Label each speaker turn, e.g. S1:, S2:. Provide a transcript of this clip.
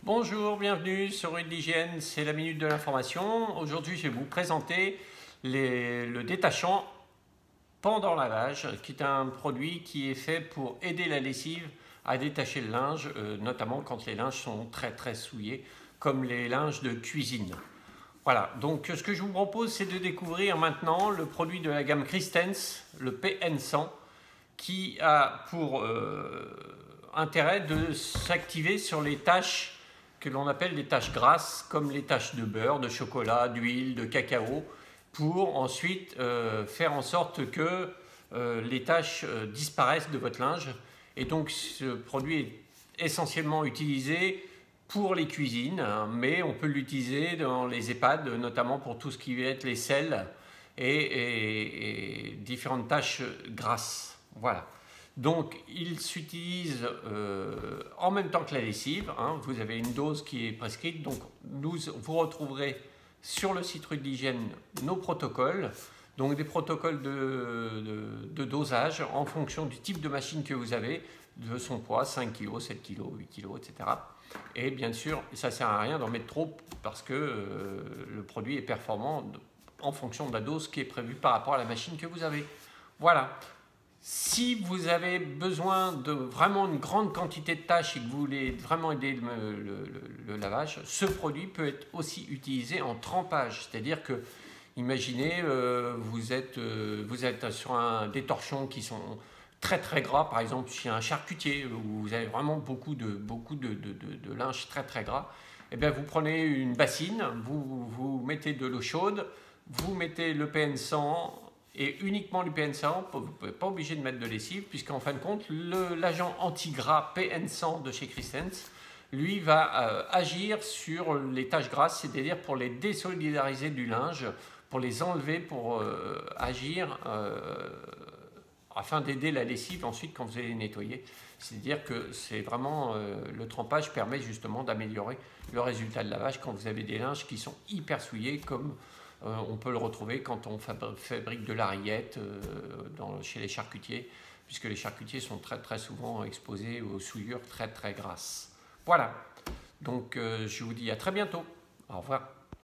S1: Bonjour, bienvenue sur Rue de l'Hygiène, c'est la Minute de l'Information. Aujourd'hui, je vais vous présenter le détachant pendant lavage, qui est un produit qui est fait pour aider la lessive à détacher le linge, notamment quand les linges sont très souillés, comme les linges de cuisine. Voilà, donc ce que je vous propose, c'est de découvrir maintenant le produit de la gamme Christens, le PN100, qui a pour intérêt de s'activer sur les taches que l'on appelle des taches grasses, comme les taches de beurre, de chocolat, d'huile, de cacao, pour ensuite faire en sorte que les taches disparaissent de votre linge. Et donc ce produit est essentiellement utilisé pour les cuisines, hein, mais on peut l'utiliser dans les EHPAD, notamment pour tout ce qui va être les selles et différentes taches grasses. Voilà. Donc, il s'utilise en même temps que la lessive. Hein. Vous avez une dose qui est prescrite. Donc, vous retrouverez sur le site Rue de l'Hygiène nos protocoles. Donc, des protocoles de dosage en fonction du type de machine que vous avez, de son poids, 5 kg, 7 kg, 8 kg, etc. Et bien sûr, ça ne sert à rien d'en mettre trop parce que le produit est performant en fonction de la dose qui est prévue par rapport à la machine que vous avez. Voilà. Si vous avez besoin de vraiment une grande quantité de tâches et que vous voulez vraiment aider le lavage, ce produit peut être aussi utilisé en trempage. C'est-à-dire que, imaginez, vous êtes sur des torchons qui sont très gras, par exemple chez un charcutier, où vous avez vraiment beaucoup de linge très gras. Et bien, vous prenez une bassine, vous mettez de l'eau chaude, vous mettez le PN100, et uniquement le PN100, vous n'êtes pas obligé de mettre de lessive, puisqu'en fin de compte, l'agent anti-gras PN100 de chez Christens, lui, va agir sur les taches grasses, c'est-à-dire pour les désolidariser du linge, pour les enlever, pour agir afin d'aider la lessive ensuite quand vous allez les nettoyer. C'est-à-dire que c'est vraiment le trempage permet justement d'améliorer le résultat de lavage quand vous avez des linges qui sont hyper souillés, comme on peut le retrouver quand on fabrique de la rillette chez les charcutiers, puisque les charcutiers sont très souvent exposés aux souillures très grasses. Voilà, donc je vous dis à très bientôt. Au revoir.